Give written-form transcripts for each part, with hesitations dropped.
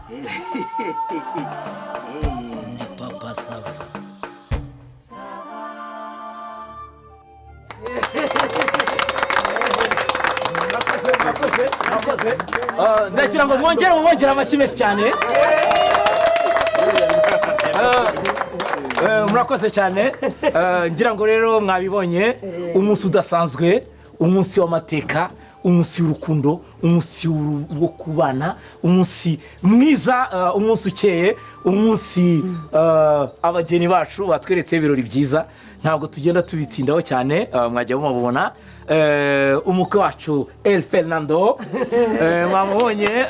Ndi papa sava. Ndagira ngo mwongere amashyi menshi cyane. Murakoze cyane. Ngira ngo rero mwabibonye umunsi udasanzwe, umunsi w'amateka, umunsi w'urukundo, umunsi wo kubana, umunsi mwiza, umunsi ukeye, umunsi abageni bacu batweretse ibirori byiza. Ntabwo tugenda tubitindaho cyane, mwajya mubona umukwe wacu El Fernando mwamubonye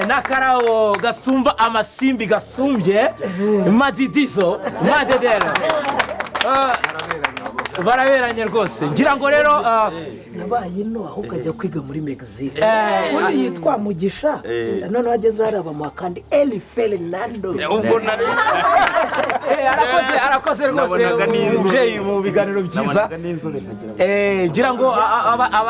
n'akarabo gasumba amasimbi gasumbye Madidizo Madedera baraberanye rwose. Ngira ngo rero yabaye no ahubwo ajya kwiga muri Mexique. Undi yitwa Mugisha none wageze haraba mu kandi El Fernando. Ubwo arakoze rwose umubyeyi mu biganiro byiza. Ngira ngo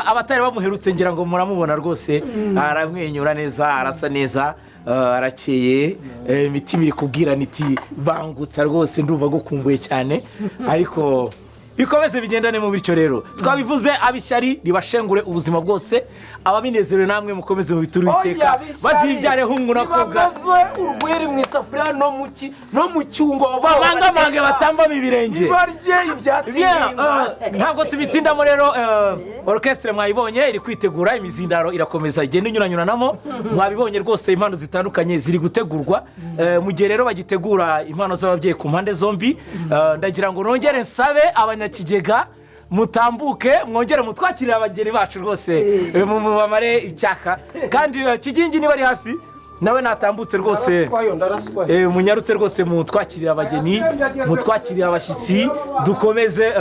abatari bamuherutse ngira ngo muramubona rwose, aramwenyura neza, arasa neza, arakeye, imitima iri kubwirana iti bangutsa rwose, ndumva gukumbuye cyane. Ariko bikomeze bigendane mu bityo rero twabivuze, abishyari ribashengure ubuzima bwose, ababinezerewe namwe mukomeze mu bituru biteka bazibyare hungu nakobwa urwiri mu isafuriya no mu cyungo babangamange batambamo ibirenge barye ibyatsi. ntabwo tubitindamo rero. Orchestre mwayibonye iri kwitegura, imizindaro irakomeza igenda inyuranyuranamo. Mwabibonye rwose impano zitandukanye ziri gutegurwa. Mu gihe rero bagitegura impano z'ababyeyi ku mpande zombi, ndagira ngo nongere nsabe abanyakigega mutambuke, mwongere mutwakirire abageni bacu rwose, mubamare icyaka. Kandi Kigingi niba ari hafi nawe natambutse rwose, munyarutse rwose mutwakirire abageni, mutwakirire abashyitsi, dukomeze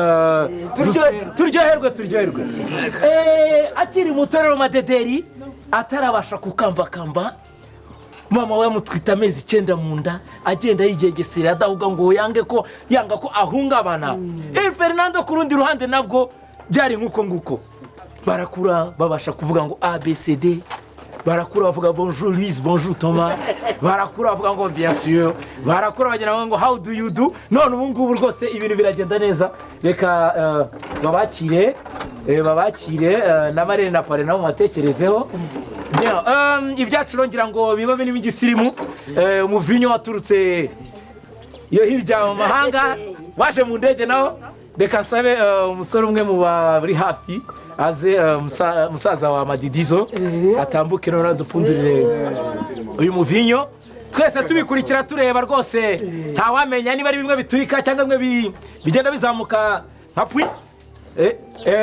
turyoherwe. Akiri muto rero Madederi atarabasha kukambakamba, mama we yamutwita amezi 9 mu nda, agenda yigengesera adahuga ngo yanga ko ahungabana. El Fernando ku rundi ruhande nabwo byari nkuko nguko, barakura babasha kuvuga ngo ABCD, barakura bavuga bonjour Louise, bonjour Thomas, barakura bavuga ngo bien sûr, barakura bagira ngo how do you do. None ubu ngubu rwose ibintu biragenda neza. Reka babakire na Marene na Pare nabo matekerezeho. Ibyacu ngira ngo biba binimo igisirimu. Umuvinyo waturutse iyo hirya mu mahanga waje mu ndege nawo. Reka sabe umusore umwe mu bari hafi aze, musaza wa Madidizo atambuke none dupfundurire uyu muvinyo, twese tubikurikira tureba rwose, nta wamenya niba ari bimwe biturika cyangwa bimwe bigenda bizamuka nka pwi.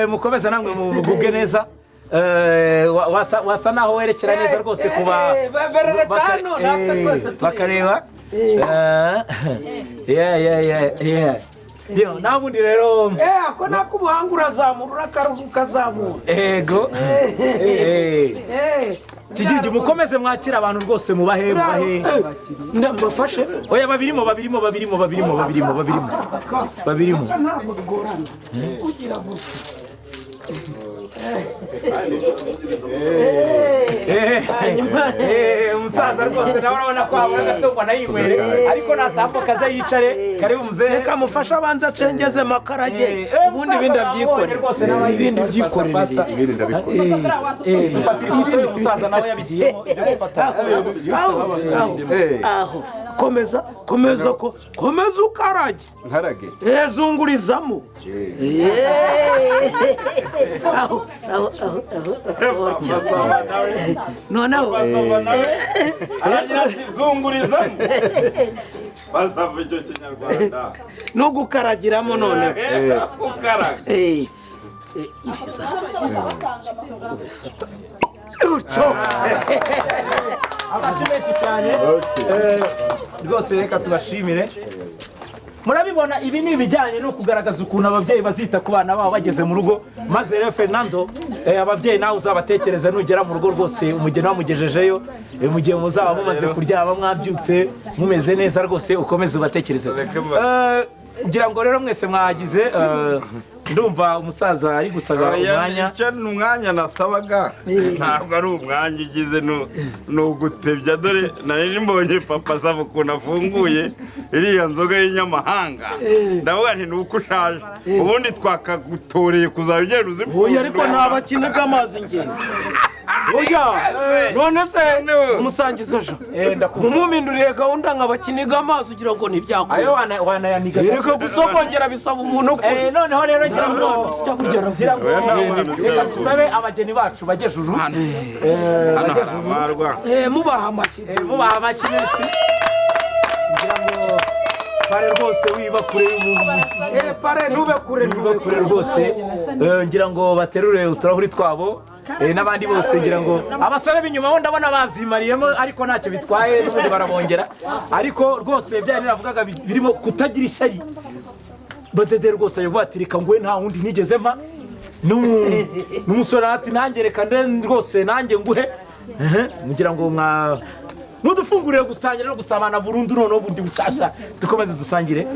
Mukomeza namwe mugubwe neza. Wasa naho werekera neza rwose kuba bakareba. Yo nabundi rero ako nakubuhangura zamura karuhuka zamura. Ego Kigingi mukomeze mwakira abantu rwose mubahe ndamufashe. Oya babirimo umusaza rwose nawe urabona ko habura agatongwa nayinywere, ariko natambuka aze yicare. Karibu muzehe, reka mufasha abanza acengeze makarage, ubundi ibindi abyikorere. Ibindi dufatira umusaza nawe yabigiyemo ibyo gufata. Aho komeza ukarage zungurizamo. Noneho zungurizamo basava icyo kinyarwanda no gukaragiramo. Noneho abashimesi cyane rwose, reka tubashimire. Murabibona ibi ni ibijyanye no kugaragaza ukuntu ababyeyi bazita ku bana babo bageze mu rugo. Maze rero Fernando, ababyeyi nawe uzabatekereza nugera mu rugo rwose, umugeni wamugejejeyo, mu gihe muzaba mumaze kuryama mwabyutse mumeze neza rwose, ukomeze ubatekereze. Ngira ngo rero mwese mwagize ndumva umusaza ari gusaba umwanya. Icyo ni umwanya nasabaga ntabwo ari umwanya ugize ni ugutebya dore nari mbonye papa asaba ukuntu afunguye iriya nzoga y'inyamahanga ndavuga nti ni uko ushaje ubundi twakagutoreye kuzaba ugenda uzipfundura. Oya ariko nta bakinaga amazi nge. Oya none se umusangiza jo umuminduriye gahunda nk'abakiniga amazi ugira ngo ntibyakora. Ayo wanayaniga. Reka gusogongera bisaba umuntu ko. Noneho rero ngira ngo reka dusabe abageni bacu bagejuru. Mubaha amashyi. Mubaha amashyi menshi. Ngira ngo pare rwose wiba kure y'umuntu. Pare ntube kure rwose. Ngira ngo baterure uturahuri twabo. N'abandi bose ngira ngo abasore b'inyuma bo ndabona bazimariyemo ariko ntacyo bitwaye n'ubundi barabongera ariko rwose bya niravugaga birimo kutagira ishyari. Badede rwose yavuga ati reka ngwe nta wundi nigeze mpa n'umusore ati nanjye reka rwose nanjye nguhe ngira ngo mudufungurire gusangira no gusabana burundu noneho bundi bushyashya dukomeze dusangire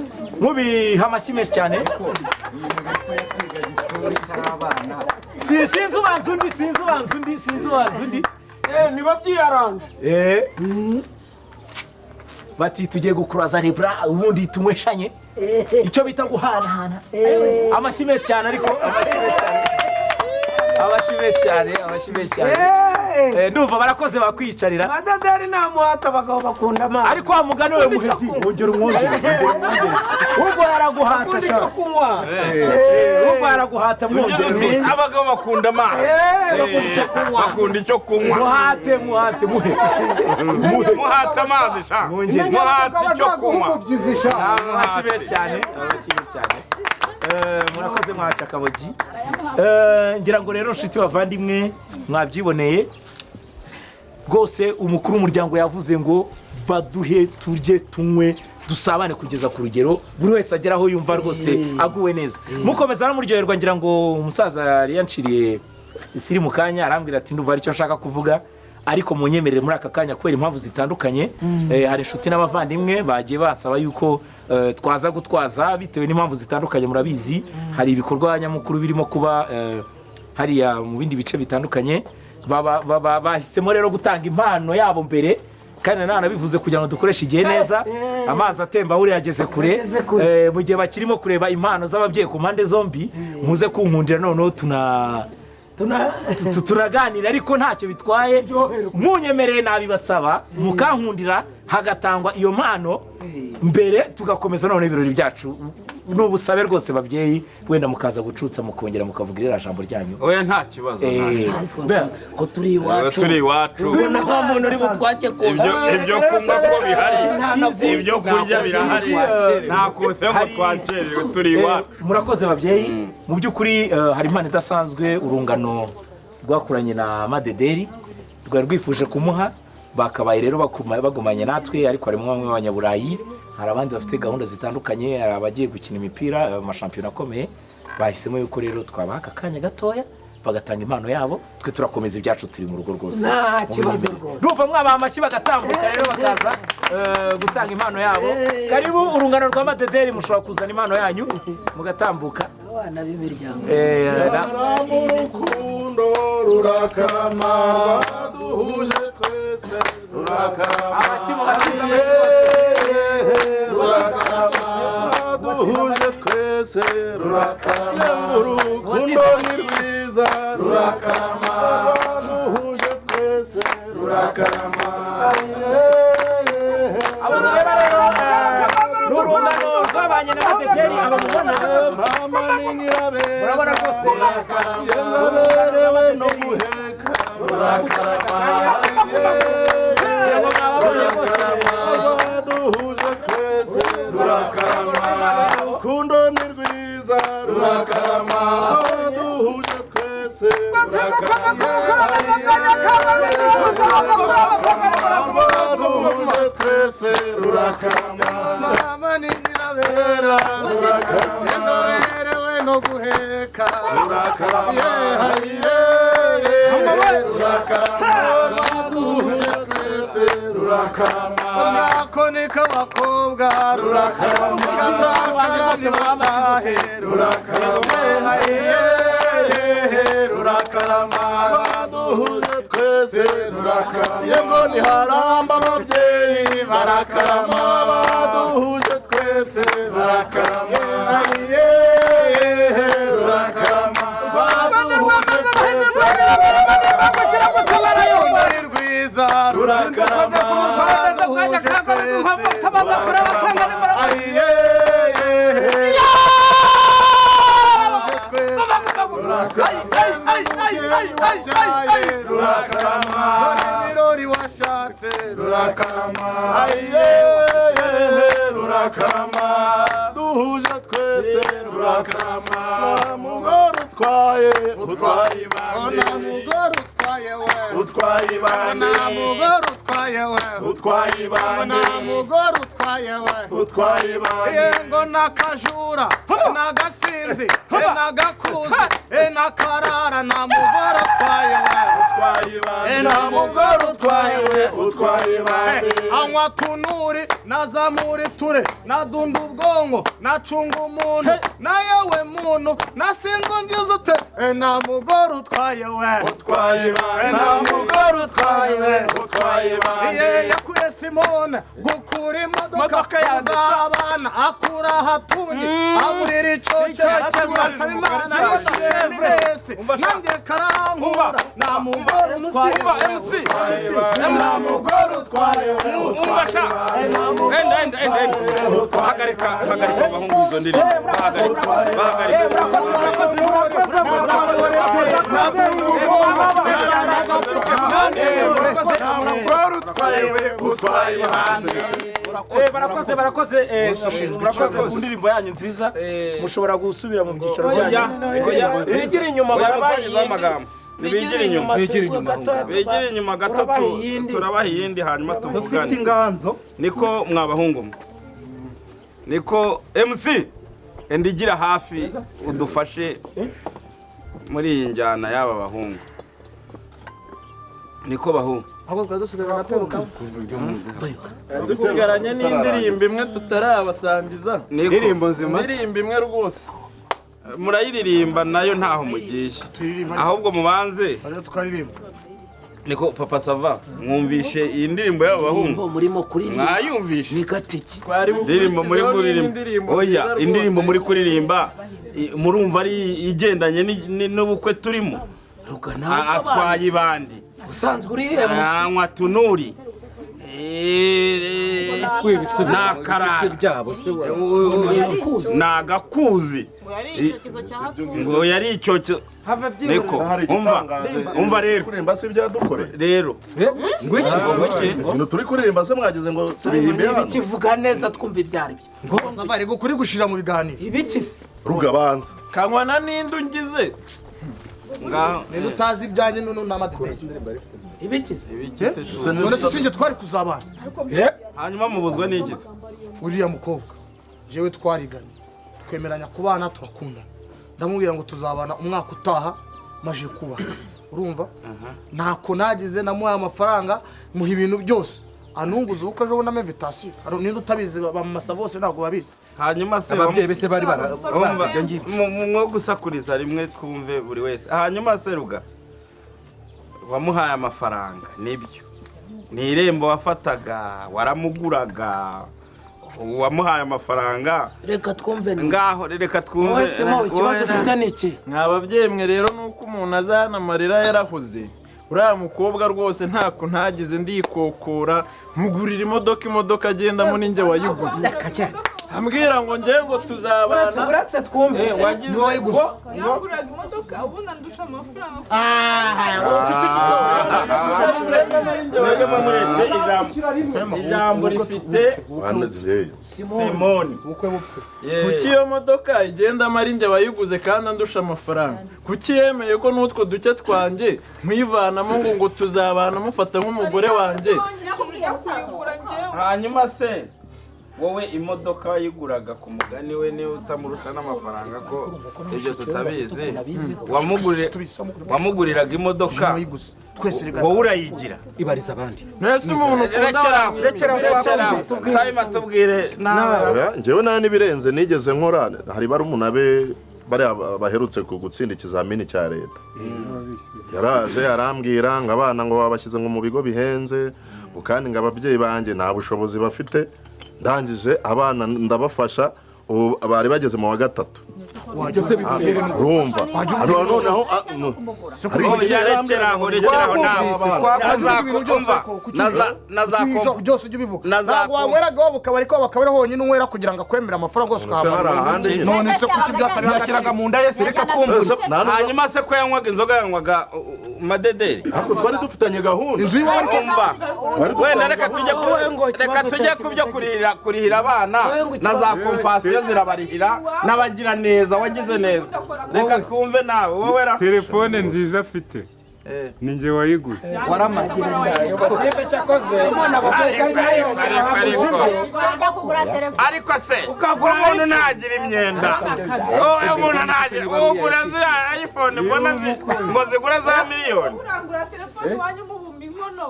mubiha amashyi menshi cyane. Sinzi ubanza undi niba byiyaranje bati tugiye gukuraza rebra ubundi tumweshanye icyo bita guhanahana. Amashyi menshi cyane ariko amashyi menshi cyane ndumva barakoze bakwiyicarira. Madadari nta muhata abagabo bakunda amazi ariko wa mugani we muheti wongera umwongere ubwo yaraguhata sha ubwo yaraguhata mwongere abagabo bakunda amazi bakunda icyo kunywa. muhate muhate amazi sha muhate icyo kunywa. amashyi menshi cyane murakoze mwaca akabogi. Ngira ngo rero nshuti bavandimwe mwabyiboneye rwose umukuru w'umuryango yavuze ngo baduhe turye tunywe dusabane kugeza ku rugero buri wese ageraho yumva rwose aguwe neza. Mukomeza no muryoherwa. Ngira ngo umusaza yari yanciriye isiri mu kanya arambwira ati ndumva aricyo nshaka kuvuga ariko munyemerere muri aka kanya kubera impamvu zitandukanye. Hari inshuti n'abavandimwe bagiye basaba yuko twaza gutwaza bitewe n'impamvu zitandukanye. Murabizi hari ibikorwa nyamukuru birimo kuba hariya mu bindi bice bitandukanye. Bahisemo rero gutanga impano yabo mbere kandi nanabivuze kugira ngo dukoreshe igihe neza. Amazi atemba buri yageze kure mu gihe bakirimo kureba impano z'ababyeyi ku mpande zombi muze kunkundira noneho turaganira ariko ntacyo bitwaye. Munyemereye nabibasaba mukankundira hagatangwa iyo mpano mbere tugakomeza none ibirori byacu. N'ubusabe rwose babyeyi wenda mukaza gucutsa mukongera mukavuga irera jambo ryanyu. Oya nta kibazo ko turi iwacu tubona nta muntu uri butwake ibyo kunywa ko bihari ibyo kurya birahari nta kose ngo twakerewe turi iwacu. Murakoze babyeyi. Mu by'ukuri hari impano idasanzwe urungano rwakuranye na Madederi rwari rwifuje kumuha bakabaye rero bagumanye natwe ariko harimo bamwe b'abanyaburayi hari abandi bafite gahunda zitandukanye hari abagiye gukina imipira amashampiyona akomeye bahisemo yuko rero twabaha akanya gatoya bagatanga impano yabo twe turakomeza ibyacu turi mu rugo rwose. Nta kibazo rwose. Ndumva mwabaha amashyi bagatambuka rero bakaza gutanga impano yabo. Karibu urungano rwa Madederi mushobora kuzana impano yanyu mugatambuka. Abana b'imiryango urukundo rurakamara duhuje twese rurakamara. Amashyi mugakiza amashyi bose rurakamara duhuje twese rurakamara. Urukundo ni rwiza rurakamara duhuje twese rurakamara. abo reba rero n'urungano rwabanye na Madederi abamubona murabona rwose yengaberewe no guheka rurakamara. duhuje twese rurakamara. Urukundo ni rwiza rurakamara duhuje twese duhuje twese rurakamara. Nyirabera rurakamara no guheka rurakamara. rurakamara duhuje twese rurakamara. rurakarama nako ni k'abakobwa rurakarama gatakarani batahe rurakarama rurakarama baduhuje twese rurakarama yego ntiharamba ababyeyi barakarama baduhuje twese barakarama rurakarama baduhuje twese ari rwiza rurakarama baduhuje twese rurakarama ibirori washatse rurakarama rurakarama duhuje twese rurakarama nta mugore utwaye ibandi nta mugore utwaye we utwaye ibandi nta mugore utwaye we utwaye ibandi nta mugore utwaye we utwaye ibandi ngo nakajura nagasinzi nagakuzi nakarara nta mugore utwaye we utwaye ibandi nta mugore utwaye we utwaye ibandi anywa tunuri nazamura iture nadunda ubwonko nacunga umuntu nayewe muntu nasinze ungize ute nta mugore utwaye we utwaye ibandi nta mugore utwaye we utwaye ibandi yakuye Simone gukura imodoka yazabana akura hatungi aburira icoce atazimana yose nanjye karankura nta mugore utwaye nta mugore utwaye umubasha enda hagarika abahungu izo ndirimbo barakoze ku ndirimbo yanyu nziza mushobora gusubira mu byicaro byanyu bigira inyuma bigira inyuma gato turabaha iyindi hanyuma tuvugane niko mwabahungu niko MC enda igira hafi udufashe muri iyi njyana y'aba bahungu niko bahungu dusigaranye n'indirimbo imwe tutarabasangiza indirimbo nzima indirimbo imwe rwose murayiririmba nayo ntaho mugiye ahubwo mubanze niko papa sava mwumvishe iyi ndirimbo y'aba bahungu murimo kuririmba mwayumvishe ni gatiki indirimbo muri kuririmba oya indirimbo muri kuririmba murumva ari igendanye n'ubukwe turimo atwaye ibandi usanzwe uri anywa tunuri nakarara nagakuzi ngo yari icyokezo niko umva rero kuririmba si ibyadukore rero ngo turi kuririmba se mwagize ngo turirimbe ibikivuga neza twumva ibyari byo ngo safari ngo kuri gushira mu biganiro ibikisi rugabanza kankwana n'indi ungize ngaho ni utazi ibyanyu n'amadedesi ibikisi none tusinge twari kuzabana hanyuma mubuzwa n'igize uriya mukobwa jewe twariganye twemeranya kubana turakundana ndamubwira ngo tuzabana umwaka utaha maje kuba urumva ntako nagize namuhaye amafaranga muha ibintu byose anunguza ubukwe ejo bundi invitation ninde utabizi bamasa bose ntabwo babizi hanyuma se ababyeyi bese bari mwo gusakuriza rimwe twumve buri wese hanyuma se ruga wamuhaye amafaranga nibyo ni irembo wafataga waramuguraga wamuhaye amafaranga reka twumve ngaho reka twumve wese mo ikibazo ufite niki mwababyeyi mwe rero nuko umuntu azana amarira yarahuze uriya mukobwa rwose ntako ntagize ndikokora mugurira imodoka agendamo ninjye wayiguze ambwira ngo njye ngo tuzabana uretse twumve wagize yaguraga imodoka ubundi andusha amafaranga ijambo rifite Simone kuki iyo modoka igendamo ari njye wayiguze kandi andusha amafaranga kuki yemeye ko n'utwo duke twanjye mwivanamo ngo tuzabana mufata nk'umugore wanjye hanyuma se wowe imodoka wayiguraga ku mugani we niba utamurusha n'amafaranga ko ibyo tutabizi wamuguriraga imodoka wowe urayigira ibariza abandi mwese umuntu rekera sayima tubwire nawe njyewe nta n'ibirenze nigeze nkora hari barumuna be bariya baherutse gutsinda ikizamini cya leta yaraje arambwira ngo abana ngo babashyize ngo mu bigo bihenze ngo kandi ngo ababyeyi banjye nta bushobozi bafite ndangije abana ndabafasha bari bageze mu wa 3 urumva noneho byose ujya ubivuga ntabwo wanyweraga ukabari ko bakabari honyine unywera kugira ngo akwemere amafaranga yose ukahamara none se kuki byakabiraga mu nda yese reka twumve hanyuma se ko yanywaga inzoga yanywaga madederi ariko twari dufitanye gahunda inzu iwawe kumva wenda reka tujye kubyo kurihira abana na za kompasiyo zirabarihira n'abagira neza wagize neza reka twumve nawe wowe telefone nziza afite ni njye wayiguze waramaze ariko se umuntu ntagira imyenda umuntu ntagira ugura ziriya iphone mbona ngo zigura za miliyoni urangura telefone iwanyu mu bumbi inkono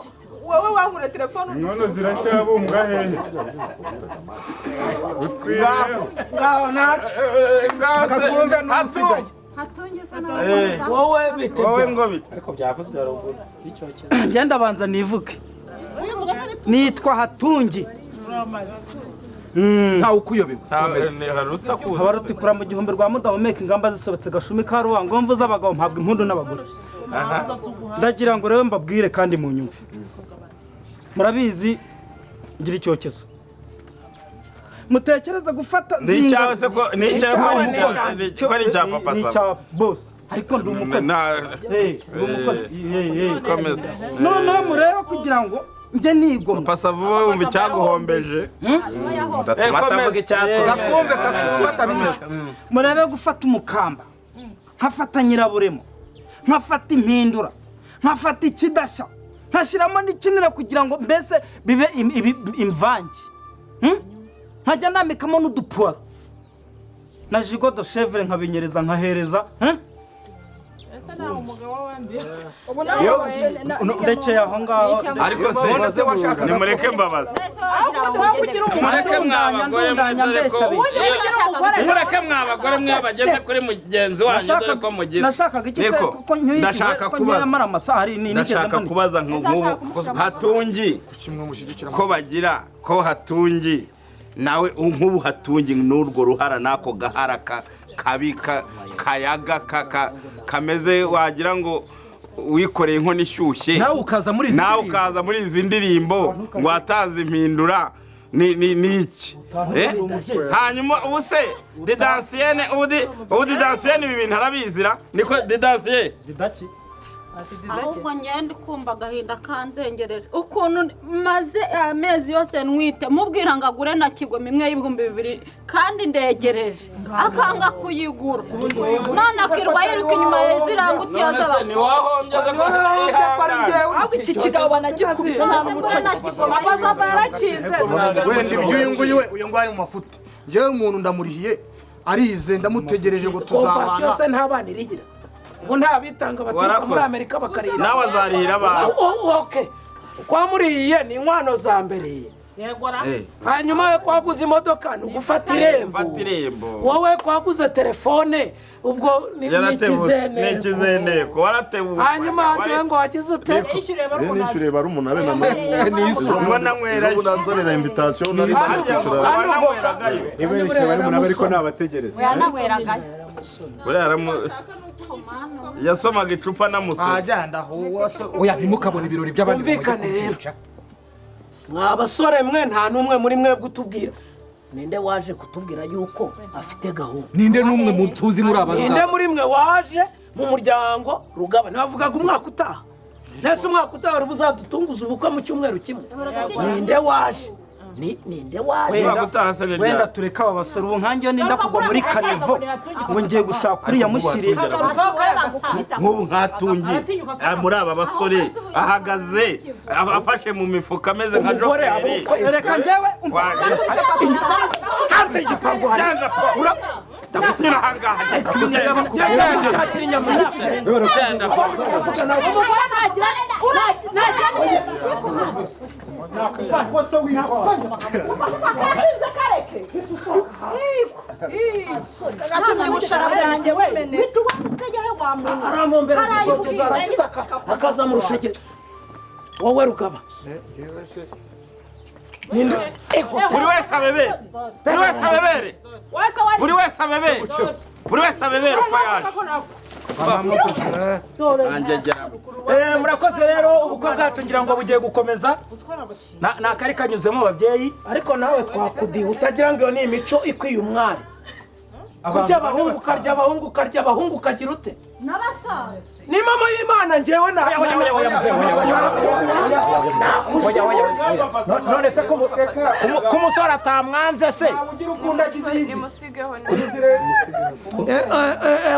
wowe wangura telefone inkono ziracyabumbwa hehe wowe bite ngo bite ariko byavuzwe haruguru ngenda abanza nivuge nitwa Hatungi ntawe ukuyobewe habarutikura mu gihumbi rwa mudahumeka ingamba zisobetse gashumi ka ruhango mvuze abagabo mpabwa impundu n'abagore ndagira ngo rero mbabwire kandi mu nyumve murabizi ngira icyokezo mutekereza gufata zinga ni cya papa ni cya boss ariko ndi umukozi noneho mureba kugira ngo njye nigomwa pasa vuba wumva icyaguhombeje murebe gufata umukamba nkafata nyiraburemo nkafata impindura nkafata ikidashya nkashyiramo n'ikinira kugira ngo mbese bibe imvange nkajya namikamo n'udupuwaro na jigo do chevre nkabinyereza nkahereza ndekeye aho ngaho ariko se nimureke mbabaza mureke mwabagore mwe bageze kuri mugenzi wanyu dore ko mugira nashakaga iki se kuko nyamara amasaha ari ndashaka kubaza nk'ubu Hatungi ko bagira ko Hatungi nawe nk'ubu Hatungi n'urwo ruhara nako gahara kabika kayaga kameze wagira ngo wikoreye inkono ishyushye nawe ukaza muri izi ndirimbo ngo atazi impindura ni iki hanyuma ubu se didansiyene ubu didansiyene ibi bintu arabizira niko didansiye ahubwo ngende kumva agahinda kanzengereje ukuntu maze amezi yose nwite mubwira ngo agure na kigoma imwe y'ibihumbi 2 kandi ndegereje akanga kuyigura none akirwa yiruka inyuma y'iziranga utiyoza iki kigabo banagikubita amazamba yarakinze wenda uyu ngwari mu mafuti njyewe umuntu ndamurihiye arize ndamutegereje ngo tuzabana kompasiyo se ntabana irihira ubu nta bitanga baturuka muri Amerika bakarira nawe azarihira abantu kwa muriye ni inkwano za mbere hanyuma kwaguze imodoka ni ugufata irembo wowe kwaguze telefone ubwo ni ikizeneko waratebuka hanyuma ntuye ngo wagize ute nishyure barumuna be na nzanira invitation nari nishyure barumuna be ariko nabategereza yasomaga icupa namusoma ajyanda oya ntimukabona ibirori by'abandi bumvikane rero mwa basore mwe nta n'umwe muri mwebwe utubwira ninde waje kutubwira yuko afite gahunda ninde n'umwe mutuzi muri aba ninde muri mwe waje mu muryango Rugaba ntibavugaga umwaka utaha nese umwaka utaha uzadutunguza ubukwe mu cyumweru kimwe ninde waje ninde waje wenda tureka aba basore ubu nkanjye ninda kugwa muri kanevo ngo ngiye gushaka uriya mushyire nk'ubu nkatungi muri aba basore ahagaze afashe mu mifuka ameze nka jokeri reka njyewe hanze igipangu hano ndafusira ahangaha nshakira inyama aramumbera ikizokezo aragiza akaza mu rushege wowe rugaba buri wese abebere uko yaje murakoze rero ubukwe bwacu ngira ngo bugiye gukomeza nta kari kanyuzemo babyeyi ariko nawe twakudiha utagira ngo iyo ni imico ikwiye umwari kurya abahungu ukarya abahungu ukarya abahungu ukagira ute n'abasaza ni mama y'Imana njyewe none se ko umusore atamwanze se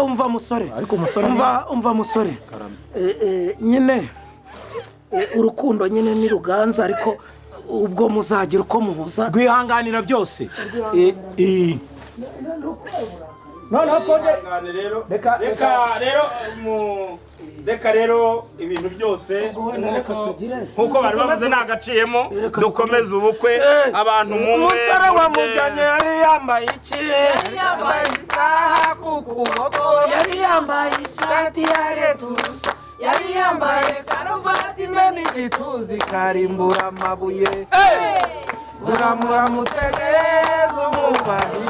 umva musore umva musore nyine urukundo nyine ni ruganza ariko ubwo muzagira uko muhuza rwihanganira byose noneho twongere reka rero ibintu byose nk'uko bari bavuze nagaciyemo dukomeze ubukwe abantu mumwe umusore wamujyanye yari yambaye iki yari yambaye isaha ku kuboko yari yambaye ishati ya returusa yari yambaye karuvati imena igituza ikarimbura amabuye uramuramutse neza umwubahi